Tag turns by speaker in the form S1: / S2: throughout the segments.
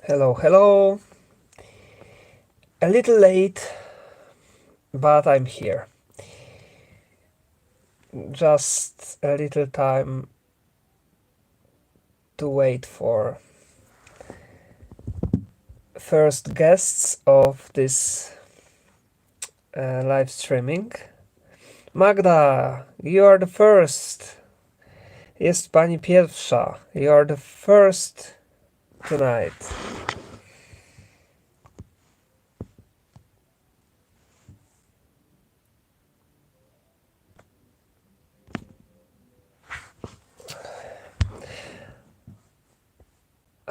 S1: Hello, hello. A little late, but I'm here. Just a little time to wait for first guests of this live streaming. Magda, you are the first. Jest pani pierwsza. You are the first tonight.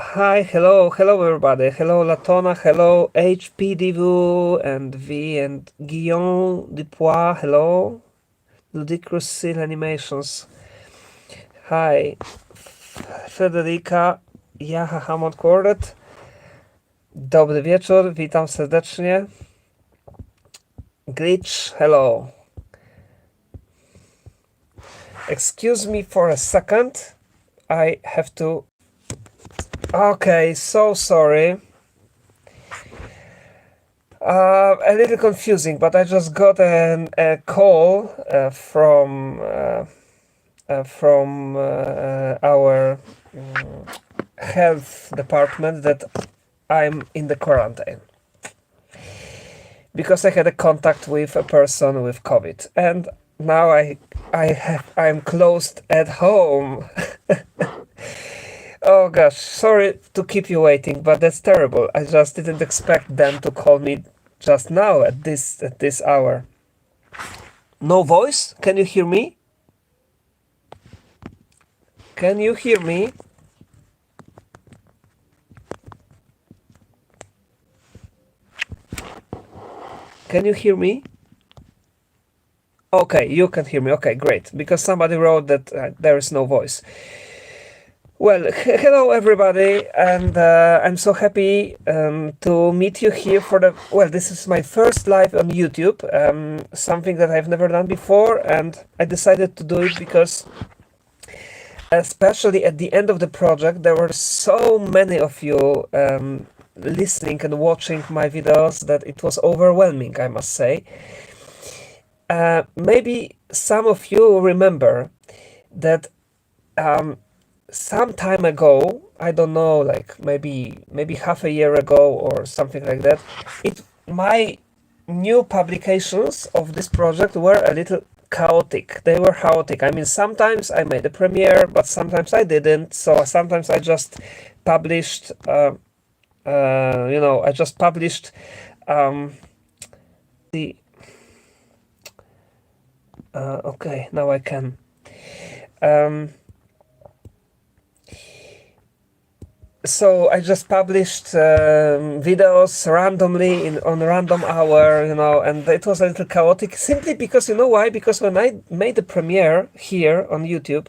S1: Hi, hello everybody. Hello Latona, hello HPDV and V and Guillaume Dupois, hello. Ludicrous Seal Animations. Hi, Federica, Jaha Hammond Quartet. Dobry wieczór, witam serdecznie. Glitch, hello. Excuse me for a second. I have to... Okay, so sorry. A little confusing, but I just got a call from our health department that I'm in the quarantine because I had a contact with a person with COVID, and now I'm closed at home. Oh gosh, sorry to keep you waiting, but that's terrible. I just didn't expect them to call me just now at this hour. No voice? Can you hear me? Can you hear me? Can you hear me? Okay, you can hear me. Okay, great. Because somebody wrote that there is no voice. Well, hello everybody, and I'm so happy to meet you here for the... Well, this is my first live on YouTube, something that I've never done before, and I decided to do it because, especially at the end of the project, there were so many of you listening and watching my videos that it was overwhelming, I must say. Maybe some of you remember that some time ago, I don't know, like maybe half a year ago or something like that, my new publications of this project were a little chaotic. They were chaotic. I mean, sometimes I made a premiere, but sometimes I didn't. So sometimes I just published, I just published the... okay, now I can. So I just published videos randomly on a random hour, and it was a little chaotic simply because, you know why? Because when I made the premiere here on YouTube,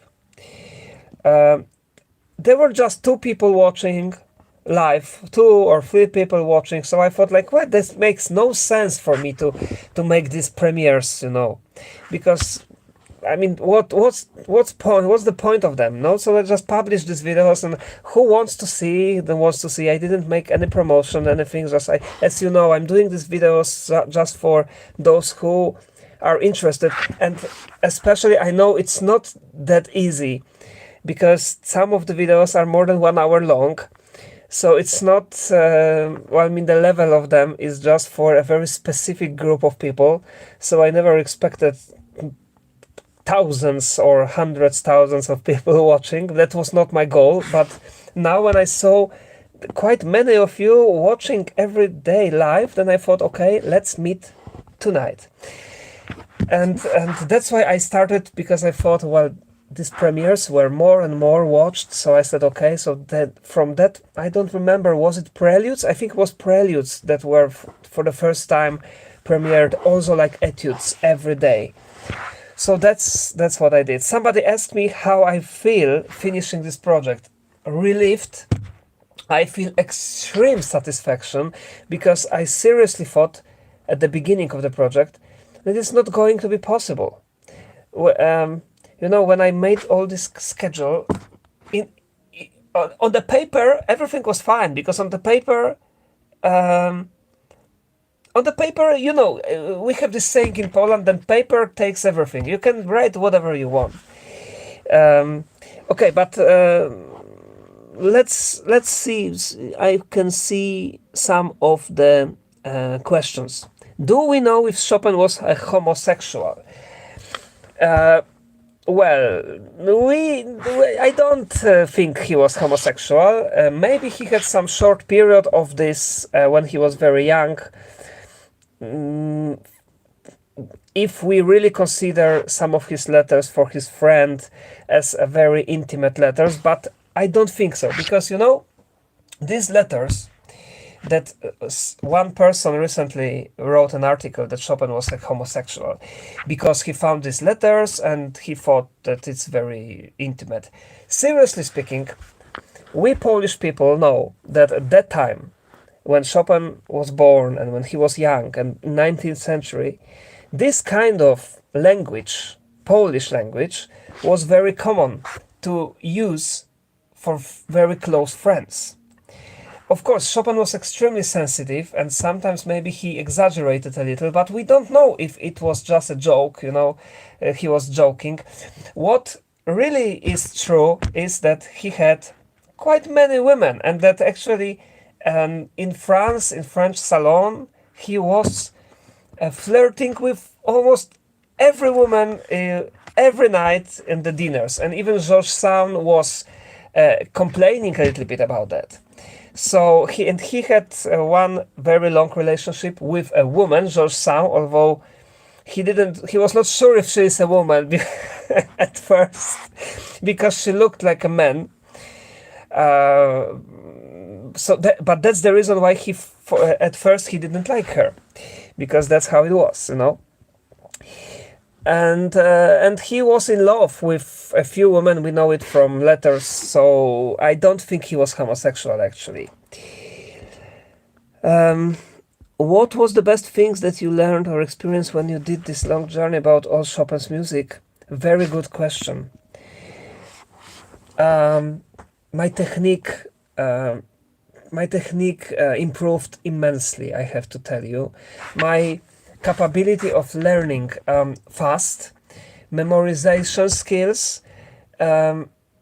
S1: there were just 2 people watching live, 2 or 3 people watching. So I thought, like, well, this makes no sense for me to make these premieres, because I mean, what's the point of them? No, so I just publish these videos, and who wants to see, then wants to see. I didn't make any promotion, anything. Just as you know, I'm doing these videos just for those who are interested, and especially I know it's not that easy because some of the videos are more than 1 hour long. So it's not, well, I mean, the level of them is just for a very specific group of people. So I never expected thousands or hundreds thousands of people watching. That was not my goal, but now when I saw quite many of you watching every day live, then I thought, okay, let's meet tonight. And that's why I started, because I thought, well, these premieres were more and more watched, so I said, okay, so that from that, I don't remember, was it Preludes? I think it was Preludes that were for the first time premiered, also like etudes every day. So that's what I did. Somebody asked me how I feel finishing this project. Relieved. I feel extreme satisfaction because I seriously thought at the beginning of the project that it's not going to be possible. When I made all this schedule, on the paper everything was fine, because um, on the paper, we have this saying in Poland, then paper takes everything. You can write whatever you want. Okay, but let's see. I can see some of the questions. Do we know if Chopin was a homosexual? Well, I don't think he was homosexual. Maybe he had some short period of this when he was very young. If we really consider some of his letters for his friend as very intimate letters, but I don't think so, because these letters that one person recently wrote an article that Chopin was a homosexual because he found these letters and he thought that it's very intimate. Seriously speaking, we Polish people know that at that time, when Chopin was born and when he was young, and 19th century, this kind of language, Polish language, was very common to use for very close friends. Of course, Chopin was extremely sensitive, and sometimes maybe he exaggerated a little, but we don't know if it was just a joke, he was joking. What really is true is that he had quite many women, and that actually in France, in French salon, he was flirting with almost every woman every night in the dinners, and even Georges Sand was complaining a little bit about that. So he had one very long relationship with a woman, Georges Sand, although he was not sure if she is a woman at first, because she looked like a man. But that's the reason why at first he didn't like her, because that's how it was, And he was in love with a few women. We know it from letters, so I don't think he was homosexual, actually. What was the best things that you learned or experienced when you did this long journey about all Chopin's music? Very good question. My technique improved immensely, I have to tell you. My capability of learning fast, memorization skills.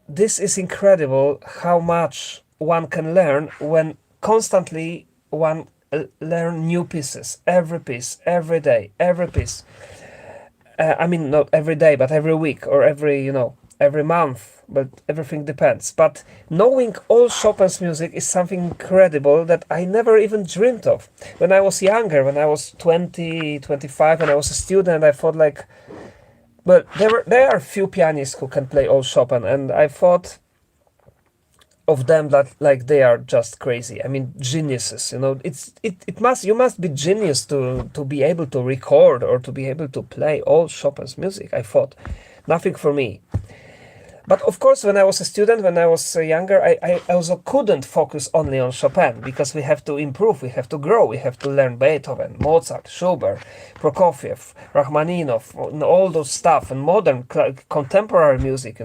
S1: This is incredible how much one can learn when constantly one learn new pieces, every piece, every day, every piece. I mean, not every day, but every week or every month, but everything depends. But knowing all Chopin's music is something incredible that I never even dreamed of. When I was younger, when I was 20, 25, and I was a student, I thought like, but there are few pianists who can play all Chopin, and I thought of them that like they are just crazy. I mean, geniuses. You must be genius to be able to record or to be able to play all Chopin's music. I thought, nothing for me. But of course, when I was a student, when I was younger, I also couldn't focus only on Chopin, because we have to improve, we have to grow, we have to learn Beethoven, Mozart, Schubert, Prokofiev, Rachmaninoff, and all those stuff, and modern contemporary music,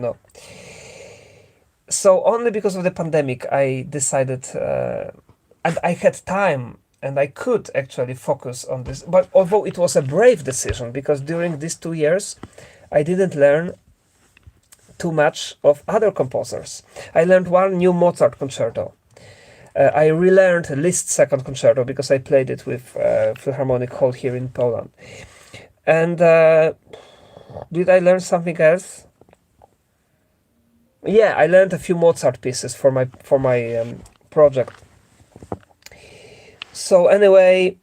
S1: So only because of the pandemic, I decided, and I had time, and I could actually focus on this. But although it was a brave decision, because during these 2 years, I didn't learn too much of other composers. I learned one new Mozart concerto. I relearned Liszt's second concerto because I played it with Philharmonic Hall here in Poland. And did I learn something else? Yeah, I learned a few Mozart pieces for my project. So anyway,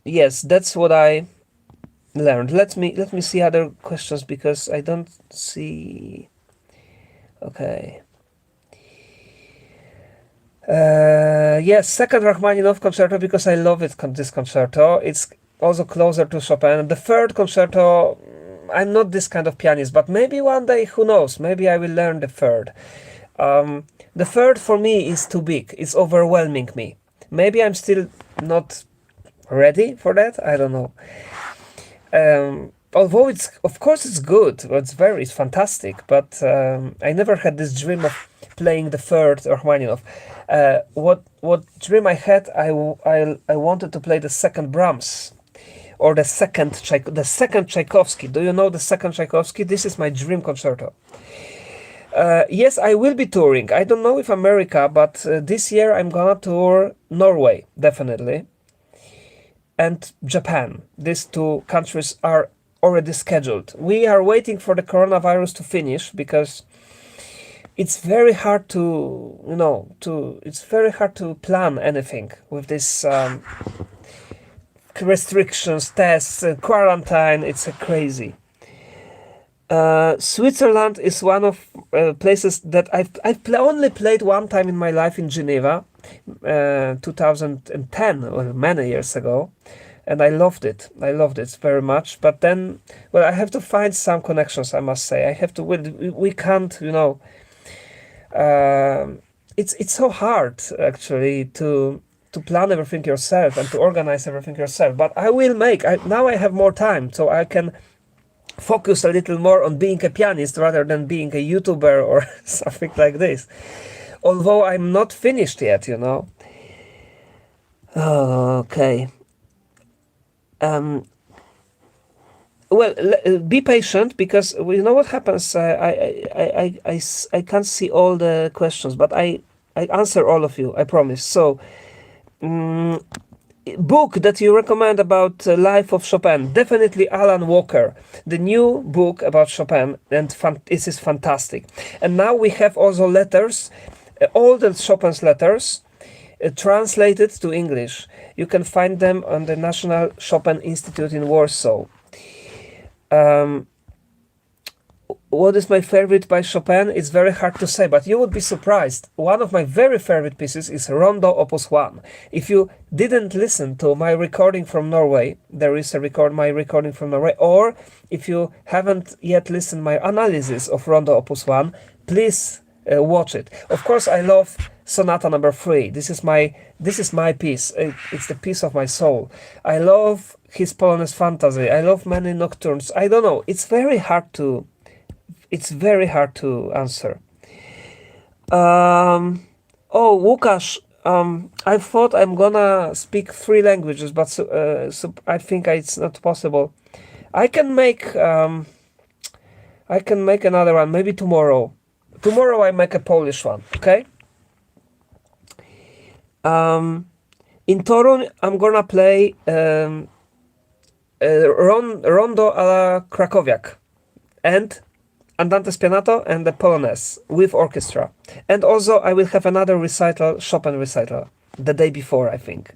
S1: yes, that's what I learned. Let me see other questions, because I don't see. Okay. Yes, second Rachmaninoff concerto, because I love it. This concerto, it's also closer to Chopin. The third concerto, I'm not this kind of pianist, but maybe one day, who knows? Maybe I will learn the third. The third for me is too big. It's overwhelming me. Maybe I'm still not ready for that. I don't know. although of course it's good, it's fantastic, but I never had this dream of playing the third Rachmaninoff. What dream I had, I wanted to play the second Brahms, or the second Tchaikovsky. Do you know the second Tchaikovsky? This is my dream concerto. Yes, I will be touring. I don't know if America, but this year I'm gonna tour Norway, definitely, and Japan. These two countries are already scheduled. We are waiting for the coronavirus to finish, because it's very hard to, it's very hard to plan anything with this restrictions, tests, quarantine. It's crazy. Switzerland is one of places that I've only played one time in my life, in Geneva, 2010, or many years ago, and I loved it. I loved it very much. But then, well, I have to find some connections, I must say. I have to. We can't, it's so hard actually to plan everything yourself and to organize everything yourself. But I will now I have more time, so I can focus a little more on being a pianist rather than being a YouTuber or something like this. Although I'm not finished yet, Okay. Well, be patient, because you know what happens. I can't see all the questions, but I answer all of you, I promise. So, book that you recommend about Life of Chopin, definitely Alan Walker, the new book about Chopin, and this is fantastic. And now we have also letters, all the Chopin's letters, translated to English. You can find them on the National Chopin Institute in Warsaw. What is my favorite by Chopin? It's very hard to say, but you would be surprised. One of my very favorite pieces is Rondo Opus 1. If you didn't listen to my recording from Norway, there is my recording from Norway, or if you haven't yet listened my analysis of Rondo Opus 1, please watch it. Of course, I love Sonata number 3. This is my piece. It's the piece of my soul. I love his Polonaise Fantasy. I love many nocturnes. I don't know. It's very hard to answer. Łukasz, I thought I'm gonna speak 3 languages, but I think it's not possible. I can make another one, maybe tomorrow. Tomorrow I make a Polish one, okay? In Toruń, I'm gonna play Rondo a la Krakowiak and Andante Spianato and the Polonaise with orchestra. And also I will have another recital, Chopin recital, the day before, I think.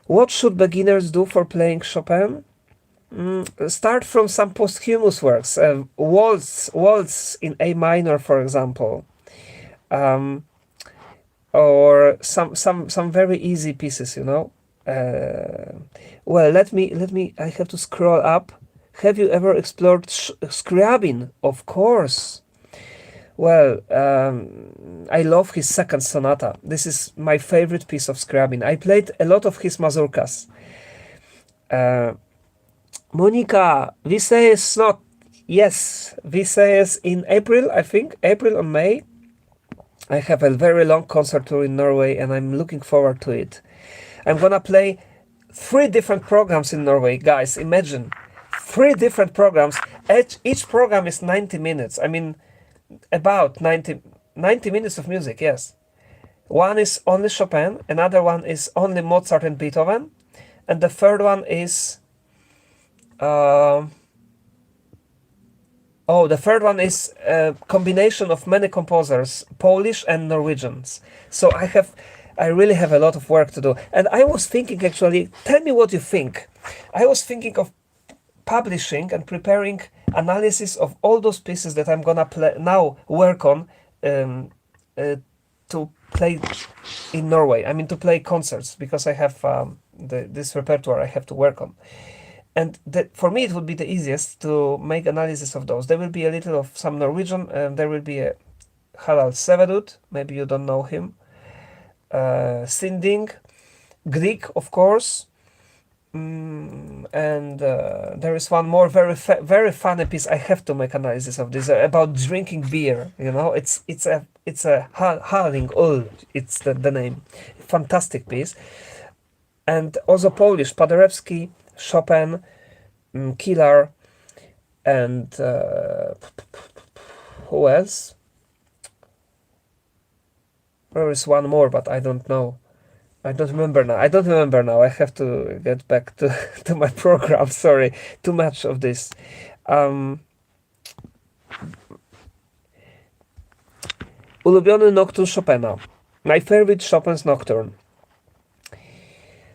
S1: What should beginners do for playing Chopin? Start from some posthumous works, waltz in A minor, for example, or some very easy pieces, Well, let me. I have to scroll up. Have you ever explored Scriabin? Of course. Well, I love his second sonata. This is my favorite piece of Scriabin. I played a lot of his mazurkas. Monica, Visayas not. Yes, Visayas in April, I think. April or May. I have a very long concert tour in Norway, and I'm looking forward to it. I'm gonna play 3 different programs in Norway, guys. Imagine 3 different programs. Each program is 90 minutes. I mean, about 90 minutes of music. Yes, one is only Chopin, another one is only Mozart and Beethoven, and the third one is the third one is a combination of many composers, Polish and Norwegians. So I really have a lot of work to do. And I was thinking, actually, tell me what you think. I was thinking of publishing and preparing analysis of all those pieces that I'm gonna work on to play in Norway. I mean, to play concerts, because I have this repertoire I have to work on. And for me, it would be the easiest to make analysis of those. There will be a little of some Norwegian, and there will be a Harald Severud, maybe you don't know him. Sinding, Greek, of course. And there is one more very funny piece. I have to make analysis of this about drinking beer. You know, it's a Harling Ul. It's the name. Fantastic piece. And also Polish, Paderewski, Chopin, Killer, and who else? There is one more, but I don't know. I don't remember now. I have to get back to, to my program. Sorry, too much of this. Ulubiony nocturne Chopina. My favorite Chopin's nocturne.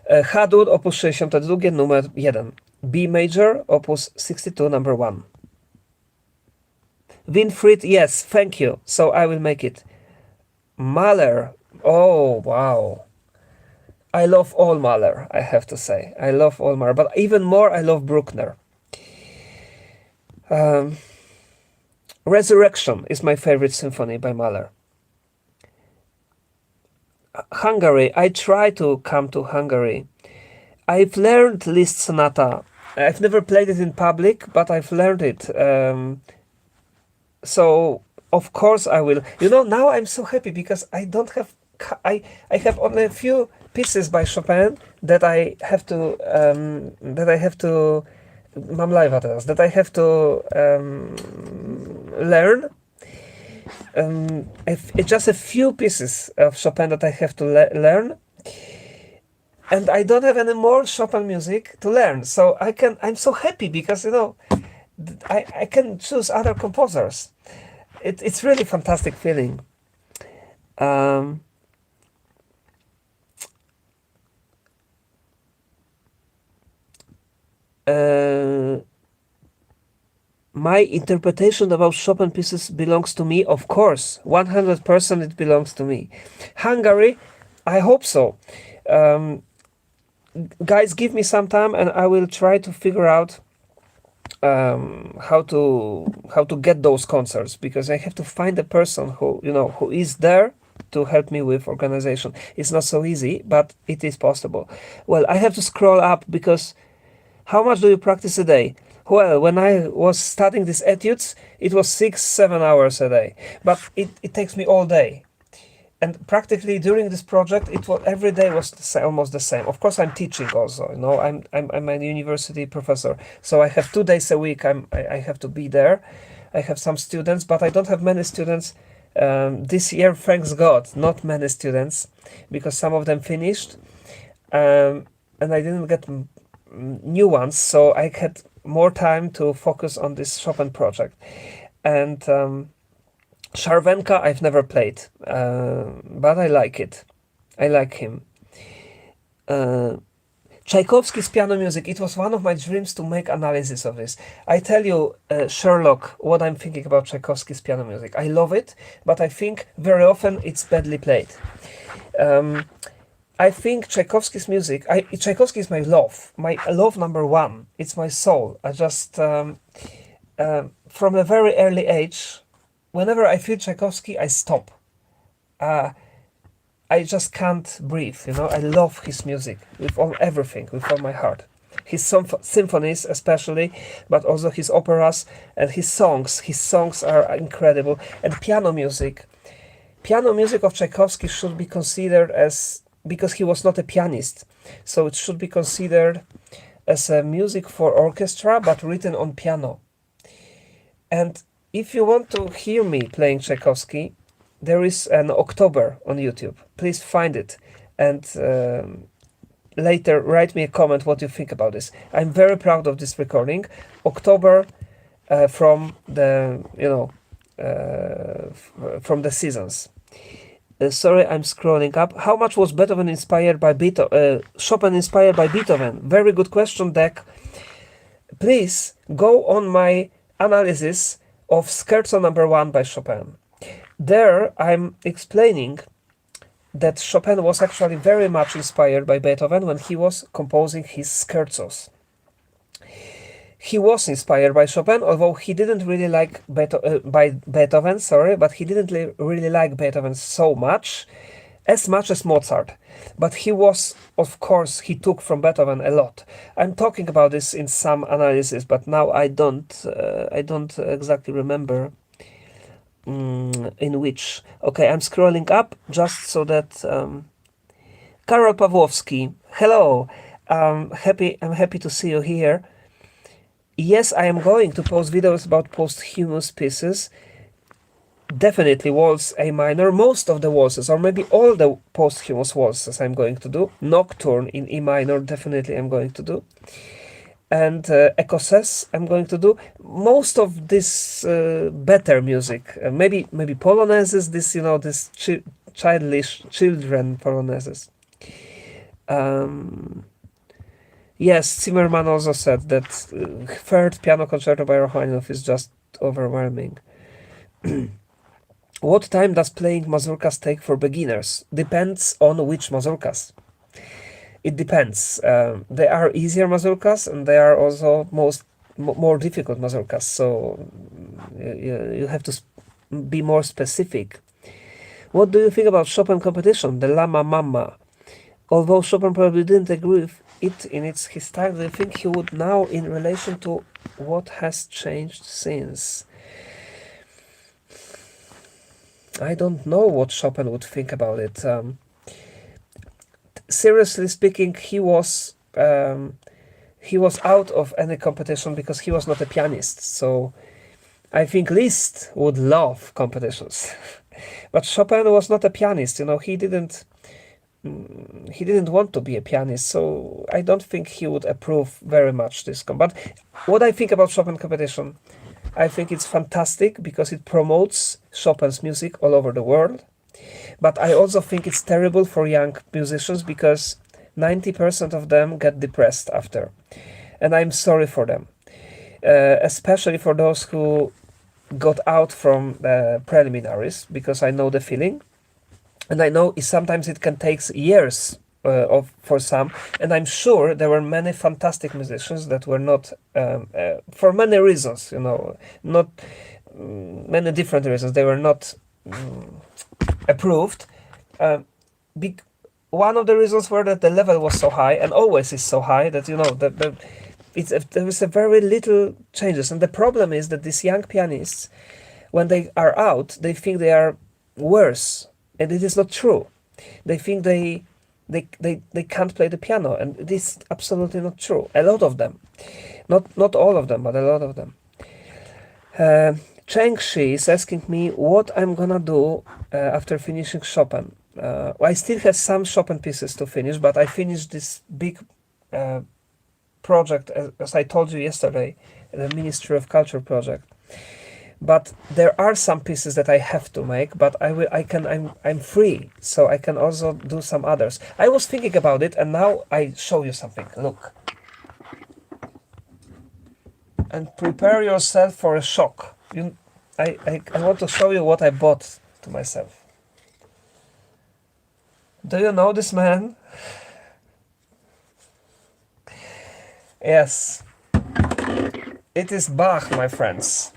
S1: H-dur, opus 62, numer 1. B major, opus 62, number 1. Winfried, yes, thank you. So I will make it. Mahler. Oh, wow. I love all Mahler, I have to say. I love all Mahler, but even more I love Bruckner. Resurrection is my favorite symphony by Mahler. Hungary, I try to come to Hungary. I've learned Liszt Sonata. I've never played it in public, but I've learned it. So, of course I will. You know, now I'm so happy because I don't have... I have only a few pieces by Chopin that I have to mam live'a teraz, that I have to learn. Just a few pieces of Chopin that I have to learn, and I don't have any more Chopin music to learn. So I'm so happy because, you know, I can choose other composers. It's really fantastic feeling. My interpretation about Chopin pieces belongs to me, of course. 100% it belongs to me. Hungary, I hope so. Guys, give me some time and I will try to figure out how to get those concerts, because I have to find a person who is there to help me with organization. It's not so easy, but it is possible. Well, I have to scroll up because how much do you practice a day? Well, when I was studying these etudes, it was 6-7 hours a day, but it takes me all day. And practically during this project, every day was almost the same. Of course, I'm teaching also. You know, I'm a university professor, so I have 2 days a week. I have to be there. I have some students, but I don't have many students this year. Thanks God, not many students, because some of them finished, and I didn't get new ones, so I had more time to focus on this Chopin project. And Charvenka I've never played, but I like it. I like him. Tchaikovsky's piano music, it was one of my dreams to make analysis of this. I tell you, Sherlock, what I'm thinking about Tchaikovsky's piano music. I love it, but I think very often it's badly played. I think Tchaikovsky's music, Tchaikovsky is my love number one. It's my soul. I just, from a very early age, whenever I feel Tchaikovsky, I stop. I just can't breathe, you know. I love his music with everything, with all my heart. His symphonies especially, but also his operas and his songs. His songs are incredible. And piano music of Tchaikovsky should be considered as, because he was not a pianist, so it should be considered as a music for orchestra, but written on piano. And if you want to hear me playing Tchaikovsky, there is an October on YouTube. Please find it, and later write me a comment what you think about this. I'm very proud of this recording. October, from the from the seasons. Sorry, I'm scrolling up. How much was Beethoven inspired by Chopin inspired by Beethoven? Very good question, Deck. Please go on my analysis of Scherzo number 1 by Chopin. There I'm explaining that Chopin was actually very much inspired by Beethoven when he was composing his scherzos. He was inspired by Chopin, although he didn't really like Beethoven, but he didn't really like Beethoven so much, as much as Mozart, but he was, of course, he took from Beethoven a lot. I'm talking about this in some analysis, but now I don't exactly remember in which. Okay, I'm scrolling up just so that Karol Pawłowski, hello. I'm happy to see you here. Yes, I am going to post videos about posthumous pieces. Definitely waltz A minor, most of the waltzes, or maybe all the posthumous waltzes I'm going to do. Nocturne in E minor, definitely I'm going to do. And Écossaise I'm going to do. Most of this better music, maybe polonaises, this, this childish children polonaises. Yes, Zimmerman also said that third piano concerto by Rachmaninoff is just overwhelming. What time does playing mazurkas take for beginners? Depends on which mazurkas. It depends. There are easier mazurkas and there are also more difficult mazurkas. So you have to be more specific. What do you think about Chopin competition, the Lama Mama? Although Chopin probably didn't agree with it in his style, do you think he would now in relation to what has changed since? I don't know what Chopin would think about it. Seriously speaking, he was out of any competition because he was not a pianist. So I think Liszt would love competitions, but Chopin was not a pianist. He didn't want to be a pianist, so I don't think he would approve very much this. But what I think about Chopin competition, I think it's fantastic because it promotes Chopin's music all over the world. But I also think it's terrible for young musicians because 90% of them get depressed after. And I'm sorry for them, especially for those who got out from the preliminaries, because I know the feeling. And I know sometimes it can take years for some, and I'm sure there were many fantastic musicians that were not, for many reasons, not many different reasons, they were not approved. One of the reasons were that the level was so high, and always is so high, that there was a very little changes. And the problem is that these young pianists, when they are out, they think they are worse, and it is not true. They think they can't play the piano, and it is absolutely not true. A lot of them, not all of them, but a lot of them. Cheng Shi is asking me what I'm gonna do after finishing Chopin. I still have some Chopin pieces to finish, but I finished this big project, as I told you yesterday, the Ministry of Culture project. But there are some pieces that I have to make, but I'm free, so I can also do some others. I was thinking about it, and now I show you something. Look. And prepare yourself for a shock. I want to show you what I bought to myself. Do you know this man? Yes. It is Bach, my friends.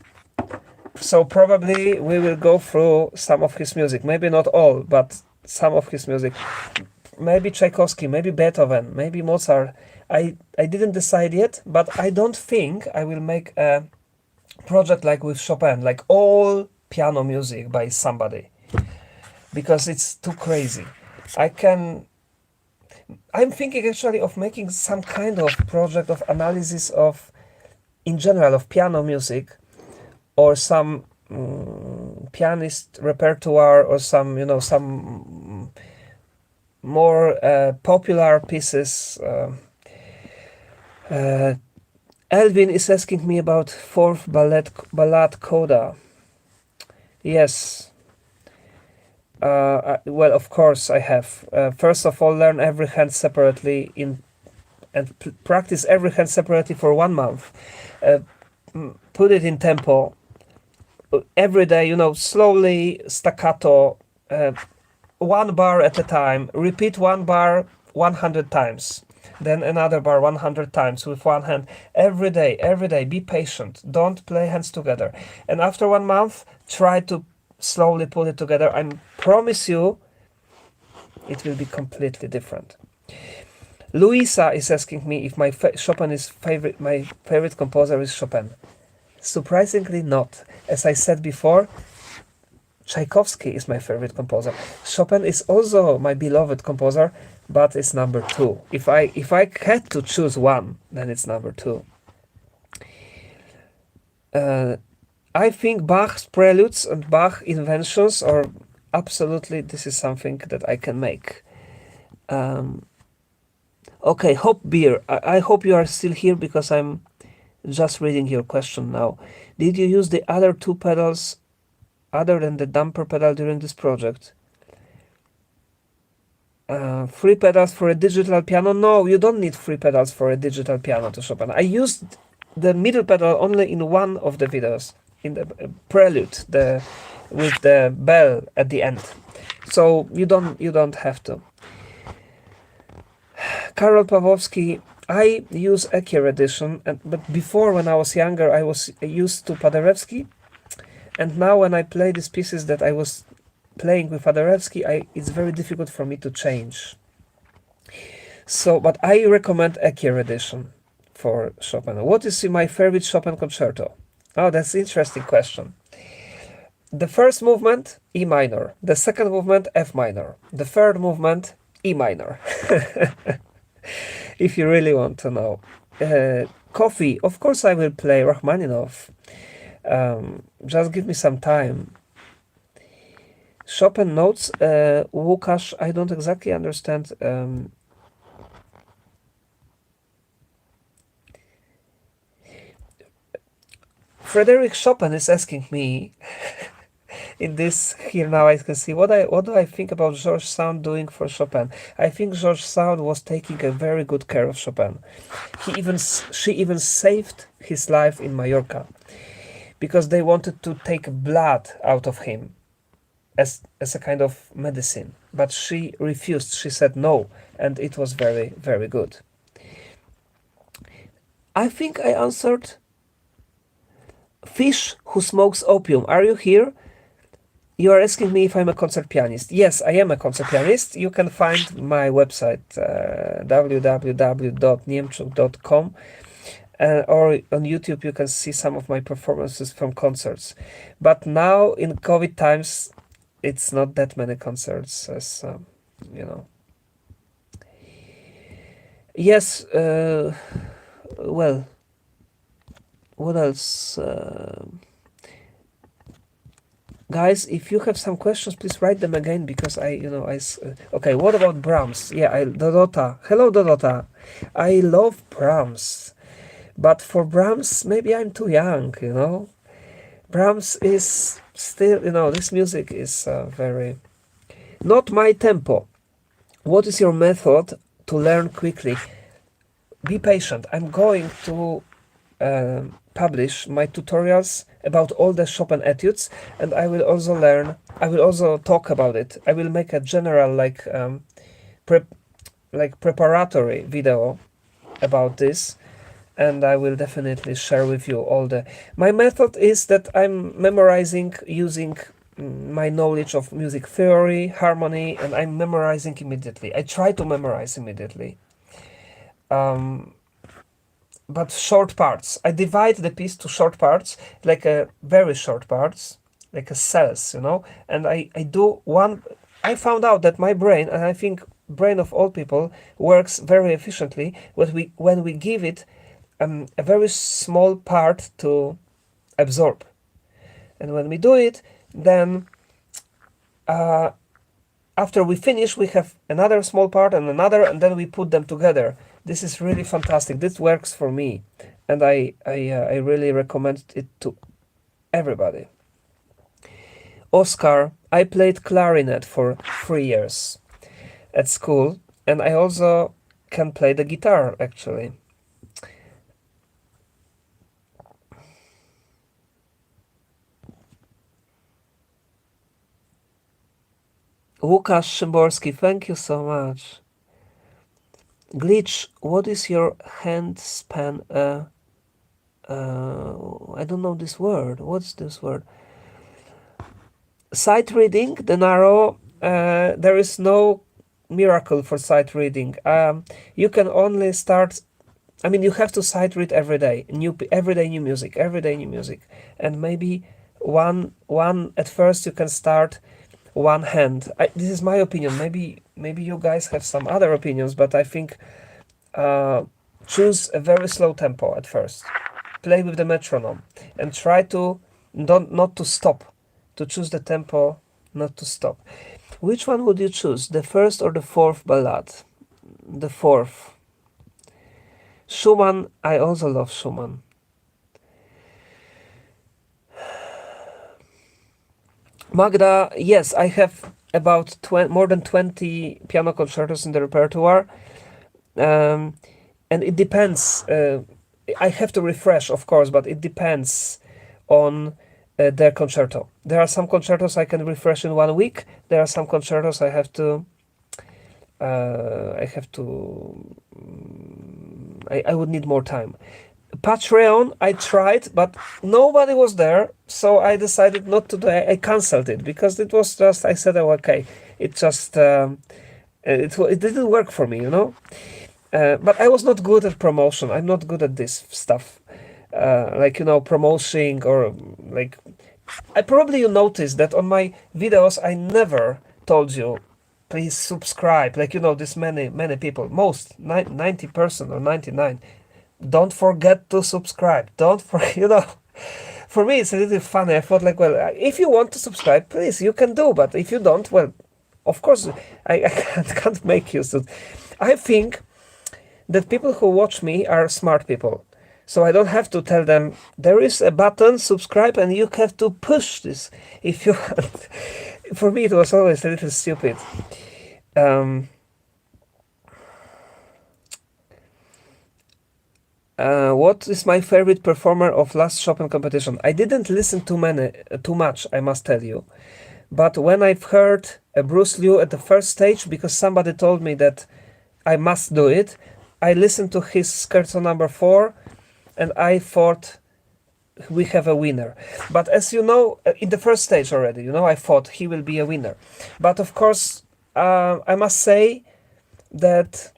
S1: So probably we will go through some of his music. Maybe not all, but some of his music. Maybe Tchaikovsky, maybe Beethoven, maybe Mozart. I didn't decide yet, but I don't think I will make a project like with Chopin, like all piano music by somebody, because it's too crazy. I'm thinking actually of making some kind of project of analysis of, in general, of piano music, or some pianist repertoire, or some, some more popular pieces. Elvin is asking me about fourth ballad Coda. Yes. Well, of course I have. First of all, learn every hand separately and practice every hand separately for 1 month. Put it in tempo. Every day, slowly, staccato, 1 bar at a time. Repeat 1 bar 100 times. Then another bar 100 times with one hand. Every day, be patient. Don't play hands together. And after 1 month, try to slowly put it together. I promise you, it will be completely different. Luisa is asking me if my my favorite composer is Chopin. Surprisingly not. As I said before, Tchaikovsky is my favorite composer. Chopin is also my beloved composer, but it's number 2. If I had to choose one, then it's number 2. I think Bach's preludes and Bach inventions are absolutely, this is something that I can make. Okay, Hope Beer, I hope you are still here because I'm just reading your question now. Did you use the other 2 pedals other than the damper pedal during this project? 3 pedals for a digital piano? No, you don't need 3 pedals for a digital piano to Chopin. I used the middle pedal only in one of the videos, in the prelude, with the bell at the end. So you don't have to. Karol Pawłowski, I use Ekier edition, but before, when I was younger, I was used to Paderewski, and now when I play these pieces that I was playing with Paderewski, it's very difficult for me to change. So, but I recommend Ekier edition for Chopin. What is my favorite Chopin concerto? Oh, that's an interesting question. The first movement, E minor. The second movement, F minor. The third movement, E minor. If you really want to know. Coffee, of course I will play Rachmaninoff. Just give me some time. Chopin notes, Łukasz, I don't exactly understand. Frederick Chopin is asking me in this here now I can see what do I think about George Sand doing for Chopin. I think George Sand was taking a very good care of Chopin. She even saved his life in Mallorca because they wanted to take blood out of him as a kind of medicine, but she refused. She said no, and it was very, very good. I think I answered. Fish who smokes opium, are you here? You are asking me if I'm a concert pianist. Yes, I am a concert pianist. You can find my website, www.niemczuk.com, or on YouTube you can see some of my performances from concerts. But now in COVID times, it's not that many concerts as, you know. Yes, well, what else? Guys, if you have some questions, please write them again because okay, what about Brahms? Yeah, Dodota. Hello, Dodota. I love Brahms, but for Brahms, maybe I'm too young, you know. Brahms is still, you know, this music is very... Not my tempo. What is your method to learn quickly? Be patient. I'm going to publish my tutorials about all the Chopin etudes, and I will also talk about it. I will make a general preparatory video about this, and I will definitely share with you all the... My method is that I'm memorizing using my knowledge of music theory, harmony, and I'm memorizing immediately. I try to memorize immediately. But short parts. I divide the piece to short parts, like a very short parts, like a cells, you know. And I do one. I found out that my brain, and I think brain of all people, works very efficiently when we give it a very small part to absorb. And when we do it, then after we finish, we have another small part and another, and then we put them together. This is really fantastic. This works for me, and I really recommend it to everybody. Oscar, I played clarinet for 3 years at school, and I also can play the guitar, actually. Łukasz Szymborski, thank you so much. Glitch, what is your hand span? I don't know this word. What's this word? Sight reading, the narrow. There is no miracle for sight reading. You can only start. I mean, you have to sight read every day, every day new music, every day new music, and maybe one at first you can start one hand. This is my opinion. Maybe you guys have some other opinions, but I think choose a very slow tempo at first. Play with the metronome and try to not to stop. To choose the tempo, not to stop. Which one would you choose, the first or the fourth ballad? The fourth. Schumann, I also love Schumann. Magda, yes, I have about more than 20 piano concertos in the repertoire. And it depends. I have to refresh, of course, but it depends on their concerto. There are some concertos I can refresh in 1 week. There are some concertos I have to. I would need more time. Patreon, I tried, but nobody was there, so I decided not to do it. I cancelled it because it was just. I said, oh, okay, it just it didn't work for me, you know. But I was not good at promotion. I'm not good at this stuff, like, you know, promoting or like. I probably you noticed that on my videos I never told you, please subscribe. Like, you know, this many people, most 90% or 99. Don't forget to subscribe. Don't forget, you know. For me, it's a little funny. I thought, like, well, if you want to subscribe, please, you can do. But if you don't, well, of course, I can't make you. So I think that people who watch me are smart people. So I don't have to tell them, there is a button, subscribe, and you have to push this if you want. For me, it was always a little stupid. What is my favorite performer of last Chopin competition? I didn't listen too much, I must tell you. But when I've heard Bruce Liu at the first stage, because somebody told me that I must do it, I listened to his Scherzo number 4, and I thought we have a winner. But as you know, in the first stage already, you know, I thought he will be a winner. But of course, I must say that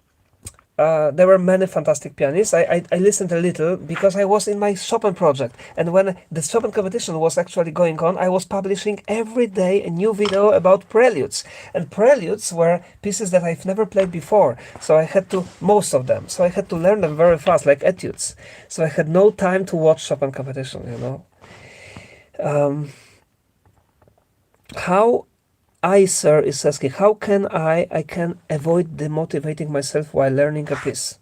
S1: there were many fantastic pianists. I listened a little because I was in my Chopin project, and when the Chopin competition was actually going on, I was publishing every day a new video about preludes, and preludes were pieces that I've never played before, so I had to, most of them, so I had to learn them very fast, like etudes, so I had no time to watch Chopin competition, you know. How Sir is asking, how can I can avoid demotivating myself while learning a piece?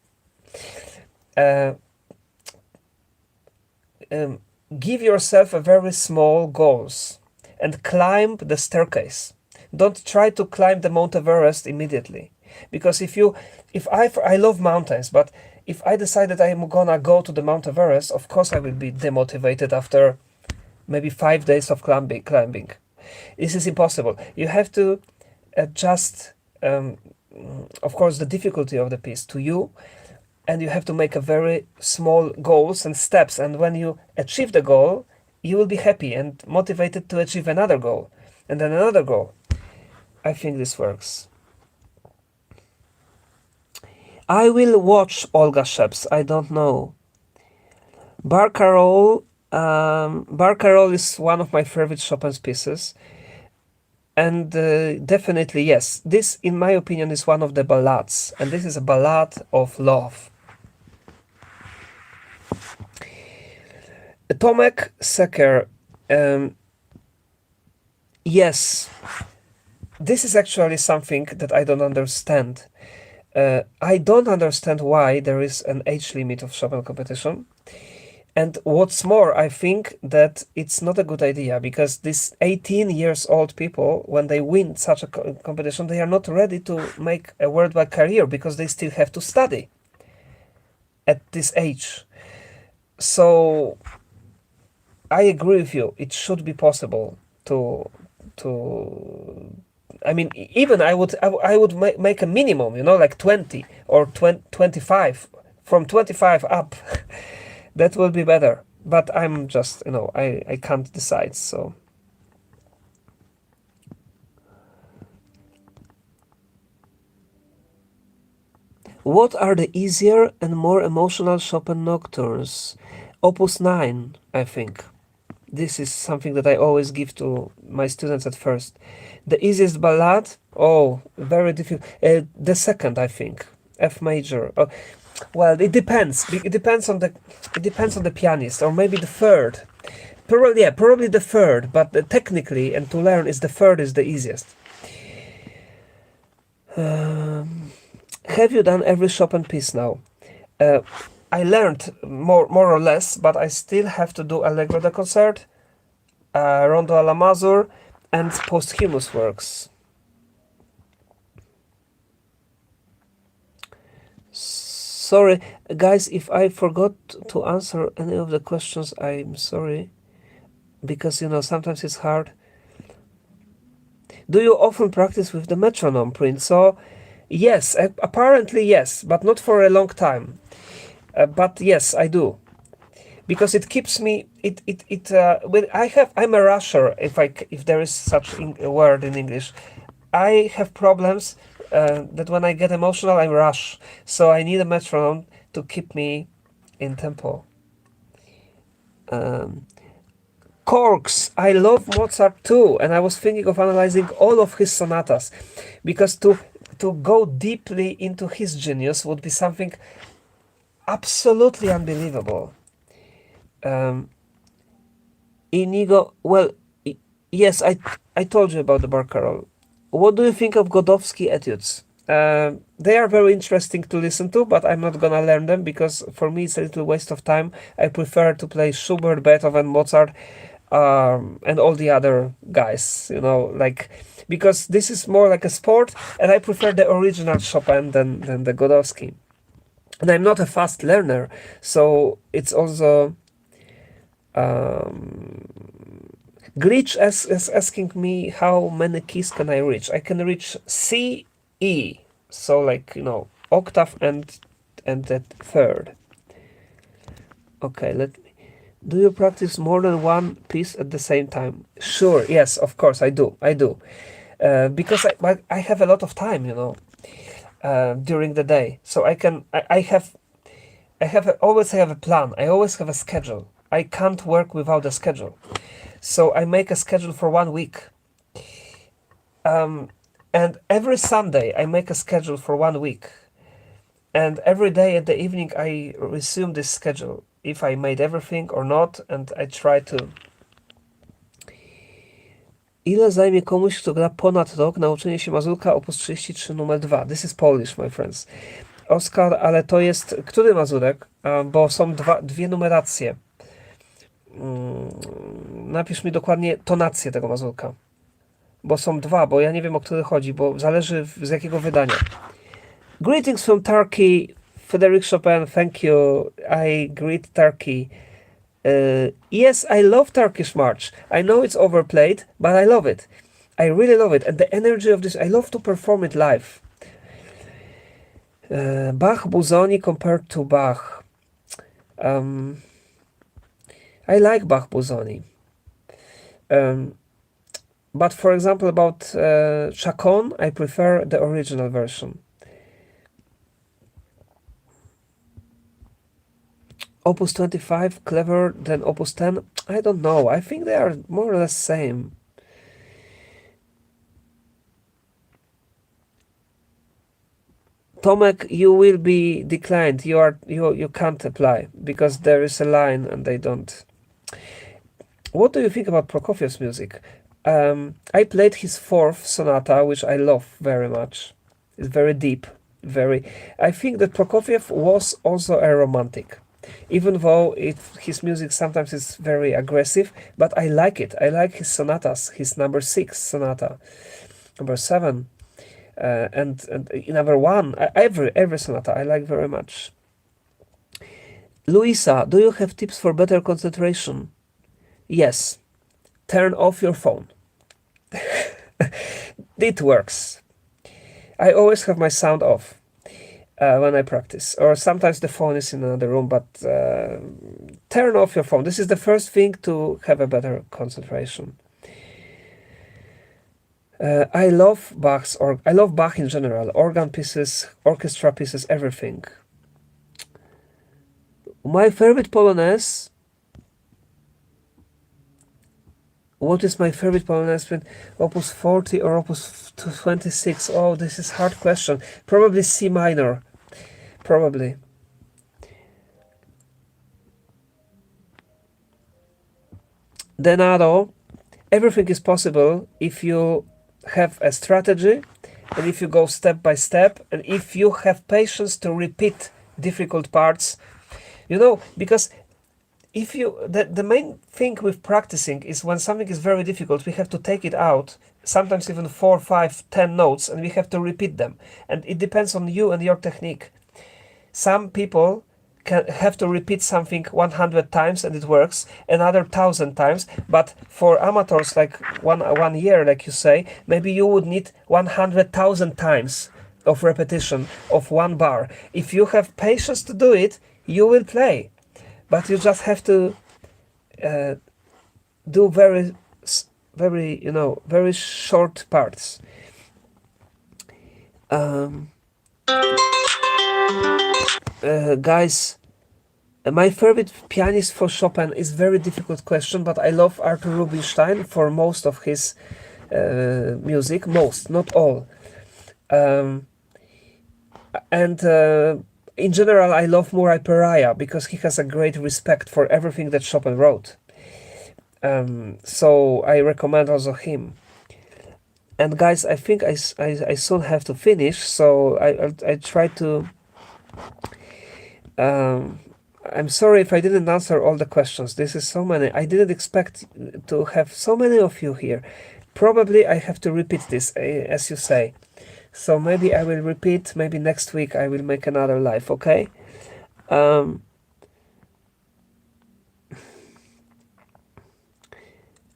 S1: Give yourself a very small goals and climb the staircase. Don't try to climb the Mount Everest immediately, because if I love mountains, but if I decide that I'm gonna go to the Mount Everest, of course I will be demotivated after maybe 5 days of climbing. This is impossible. You have to adjust, of course, the difficulty of the piece to you, and you have to make a very small goals and steps. And when you achieve the goal, you will be happy and motivated to achieve another goal, and then another goal. I think this works. I will watch Olga Sheps. I don't know. Barcarolle. Barcarolle is one of my favorite Chopin's pieces, and definitely yes, this in my opinion is one of the ballads, and this is a ballad of love. Tomek Seker, yes, this is actually something that I don't understand. I don't understand why there is an age limit of Chopin competition. And what's more, I think that it's not a good idea, because these 18 years old people, when they win such a competition, they are not ready to make a worldwide career, because they still have to study at this age. So I agree with you. It should be possible to I mean, even I would make a minimum, you know, like 20 or 25, from 25 up. That will be better, but I'm just, you know, I can't decide, so. What are the easier and more emotional Chopin nocturnes? Opus 9, I think. This is something that I always give to my students at first. The easiest ballad? Oh, very difficult. The second, I think. F major. Well, it depends. It depends on the pianist, or maybe the third. Probably the third. But technically, and to learn, is the third is the easiest. Have you done every Chopin piece now? I learned more or less, but I still have to do Allegro da Concert, Rondo alla Mazur, and posthumous works. Sorry, guys, if I forgot to answer any of the questions, I'm sorry. Because, sometimes it's hard. Do you often practice with the metronome, Prince? So, yes, apparently yes, but not for a long time. But yes, I do. Because it keeps me. I'm a rusher. If there is such a word in English, I have problems that when I get emotional, I rush. So I need a metronome to keep me in tempo. Corks. I love Mozart too, and I was thinking of analyzing all of his sonatas, because to go deeply into his genius would be something absolutely unbelievable. Inigo, well, yes, I told you about the Barcarolle. What do you think of Godowski etudes? They are very interesting to listen to, but I'm not gonna learn them because for me it's a little waste of time. I prefer to play Schubert, Beethoven, Mozart, and all the other guys, because this is more like a sport, and I prefer the original Chopin than the Godowski. And I'm not a fast learner, so it's also Glitch is asking me how many keys can I reach. I can reach C, E, so octave and that third. Okay, do you practice more than one piece at the same time? Sure, yes, of course I do. Because I have a lot of time, during the day, so always have a plan. I always have a schedule. I can't work without a schedule. So I make a schedule for 1 week. And every Sunday I make a schedule for 1 week. And every day at the evening I resume this schedule, if I made everything or not, and I try to. Ile zajmie komuś, kto gra ponad rok, nauczenie się mazurka op. 33 numer 2? This is Polish, my friends. Oskar, ale to jest... Który mazurek? Bo są dwie numeracje. Napisz mi dokładnie tonację tego mazurka. Bo są dwa, bo ja nie wiem, o który chodzi, bo zależy z jakiego wydania. Greetings from Turkey, Frédéric Chopin, thank you. I greet Turkey. Yes, I love Turkish March. I know it's overplayed, but I love it. I really love it. And the energy of this, I love to perform it live. Bach, Busoni compared to Bach. I like Bach, Busoni. But for example, about Chacon, I prefer the original version. Opus 25 clever than Opus 10? I don't know. I think they are more or less same. Tomek, you will be declined. You can't apply because there is a line and they don't. What do you think about Prokofiev's music? I played his fourth sonata, which I love very much. It's very deep. I think that Prokofiev was also a romantic. Even though his music sometimes is very aggressive, but I like it. I like his sonatas, his number 6 sonata, number 7, and number 1. Every sonata I like very much. Luisa, do you have tips for better concentration? Yes. Turn off your phone. It works. I always have my sound off. When I practice, or sometimes the phone is in another room, but turn off your phone. This is the first thing to have a better concentration. I love I love Bach in general. Organ pieces, orchestra pieces, everything. My favorite Polonaise. What is my favorite Polonaise? Opus 40 or Opus 26? Oh, this is a hard question. Probably C minor. Probably. Denaro. Everything is possible if you have a strategy and if you go step by step and if you have patience to repeat difficult parts. You know, because if you the main thing with practicing is when something is very difficult, we have to take it out, sometimes even 4, 5, 10 notes, and we have to repeat them. And it depends on you and your technique. Some people can have to repeat something 100 times and it works, another 1,000 times, but for amateurs like one year, like you say, maybe you would need 100,000 times of repetition of one bar. If you have patience to do it, you will play, but you just have to do very short parts. Guys, my favorite pianist for Chopin is very difficult question, but I love Arthur Rubinstein for most of his music, not all. In general, I love Murray Peraya because he has a great respect for everything that Chopin wrote. So I recommend also him. And guys, I think I soon have to finish, so I try to... I'm sorry if I didn't answer all the questions. This is so many. I didn't expect to have so many of you here. Probably I have to repeat this, as you say. So maybe I will repeat, maybe next week I will make another live, okay?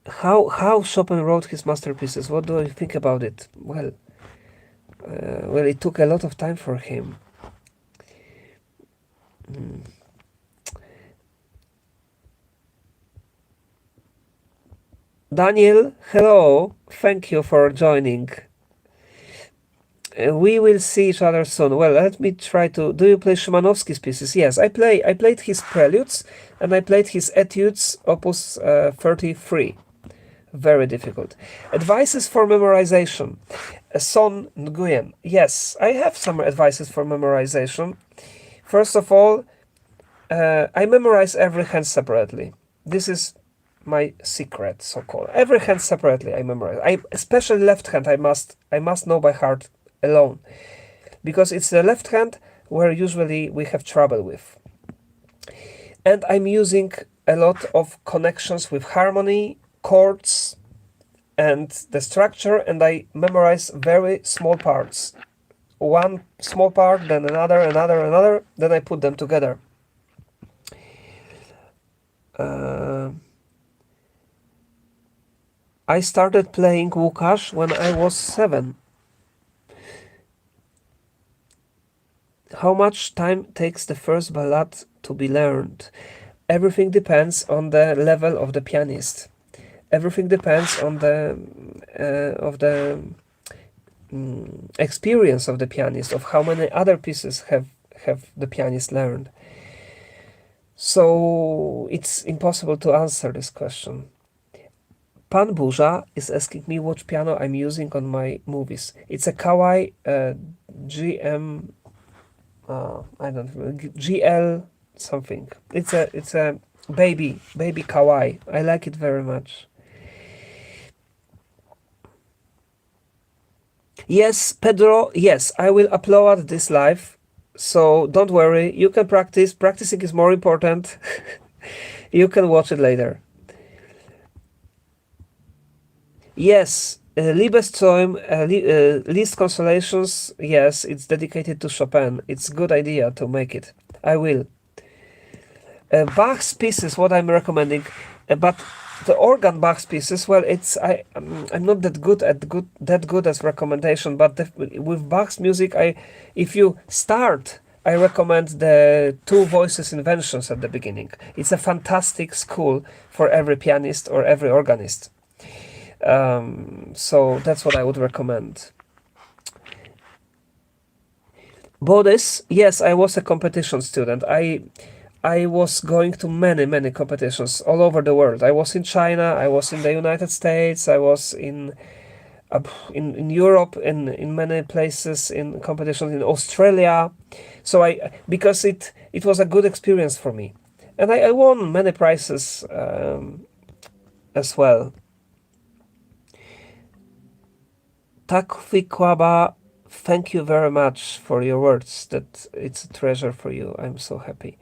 S1: How Chopin wrote his masterpieces? What do I think about it? Well, it took a lot of time for him. Daniel, hello. Thank you for joining. We will see each other soon. Well, let me try to... Do you play Szymanowski's pieces? Yes, I played his preludes and I played his etudes, opus 33. Very difficult. Advices for memorization. Son Nguyen. Yes, I have some advices for memorization. First of all, I memorize every hand separately. This is my secret, so-called. Every hand separately I memorize. Especially left hand, I must know by heart alone, because it's the left hand where usually we have trouble with. And I'm using a lot of connections with harmony, chords, and the structure, and I memorize very small parts. One small part, then another, then I put them together. I started playing Łukasz when I was 7. How much time takes the first ballad to be learned? Everything depends on the level of the pianist. Everything depends on the experience of the pianist, of how many other pieces have the pianist learned. So it's impossible to answer this question. Pan Burza is asking me which piano I'm using on my movies. It's a Kawai GM. I don't know, GL something. It's a baby Kawai. I like it very much. Yes, Pedro. Yes, I will upload this live. So don't worry. You can practice. Practicing is more important. You can watch it later. Yes. Liebesträume, Least Consolations, yes, it's dedicated to Chopin. It's a good idea to make it. I will. Bach's pieces, what I'm recommending, but the organ Bach's pieces, well, I'm not that good as recommendation, but with Bach's music, if you start, I recommend the two voices inventions at the beginning. It's a fantastic school for every pianist or every organist. So that's what I would recommend. Boris, yes, I was a competition student. I was going to many competitions all over the world. I was in China, I was in the United States, I was in Europe, in many places, in competitions in Australia. So because it was a good experience for me, and I won many prizes as well. Takfikwaba, thank you very much for your words. That it's a treasure for you. I'm so happy.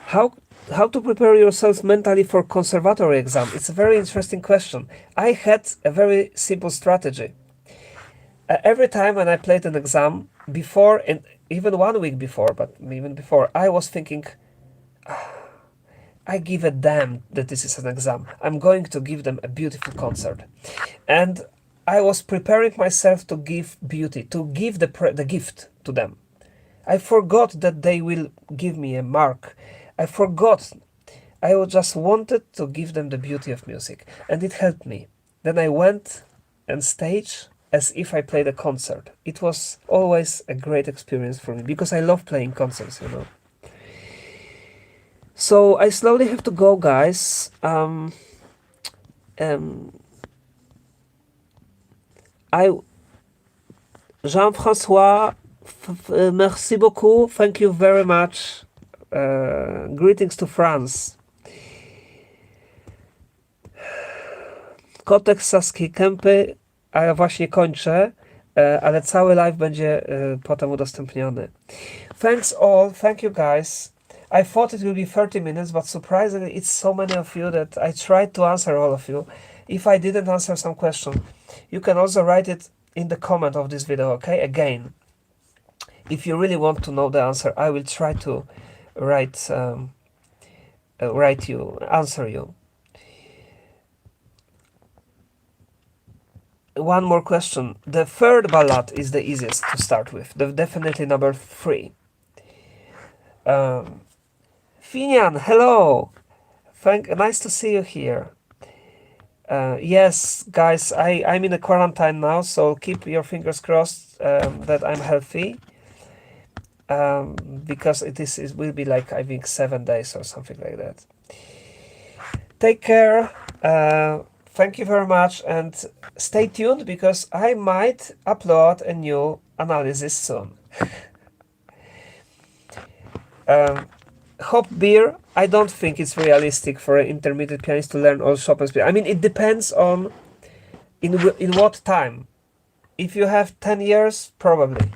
S1: How to prepare yourself mentally for conservatory exam? It's a very interesting question. I had a very simple strategy. Every time when I played an exam before, and even 1 week before, but even before, I was thinking, I give a damn that this is an exam. I'm going to give them a beautiful concert. And I was preparing myself to give beauty, to give the gift to them. I forgot that they will give me a mark. I forgot. I just wanted to give them the beauty of music, and it helped me. Then I went on stage as if I played a concert. It was always a great experience for me because I love playing concerts, you know. So I slowly have to go, guys. Jean-François, merci beaucoup. Thank you very much. Greetings to France. Kotek Saski Kępy, a ja właśnie kończę, ale cały live będzie potem udostępniony. Thanks all, thank you guys. I thought it will be 30 minutes, but surprisingly it's so many of you that I tried to answer all of you. If I didn't answer some question, you can also write it in the comment of this video, okay? Again, if you really want to know the answer, I will try to answer you. One more question. The third ballad is the easiest to start with. Definitely number 3. Finian, hello. Nice to see you here. Yes, guys, I'm in a quarantine now, so keep your fingers crossed that I'm healthy. Because it will be like, I think, 7 days or something like that. Take care. Thank you very much, and stay tuned because I might upload a new analysis soon. Hop beer, I don't think it's realistic for an intermediate pianist to learn all Chopin's beer. I mean, it depends on in what time. If you have 10 years, probably.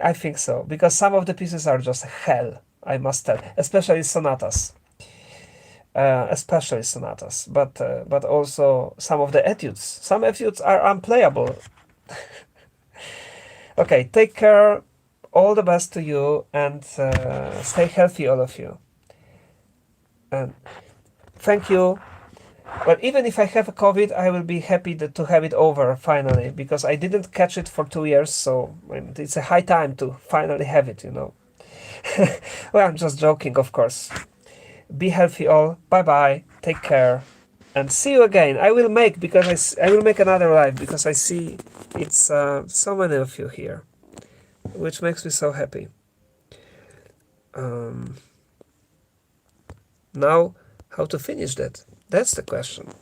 S1: I think so, because some of the pieces are just hell, I must tell, especially sonatas. But also some of the etudes. Some etudes are unplayable. Okay, take care. All the best to you, and stay healthy, all of you. And thank you. Well, even if I have a COVID, I will be happy to have it over finally, because I didn't catch it for 2 years, so it's a high time to finally have it, you know. Well, I'm just joking, of course. Be healthy all. Bye bye. Take care, and see you again. I will make another live because I see it's so many of you here, which makes me so happy. Now, how to finish that? That's the question.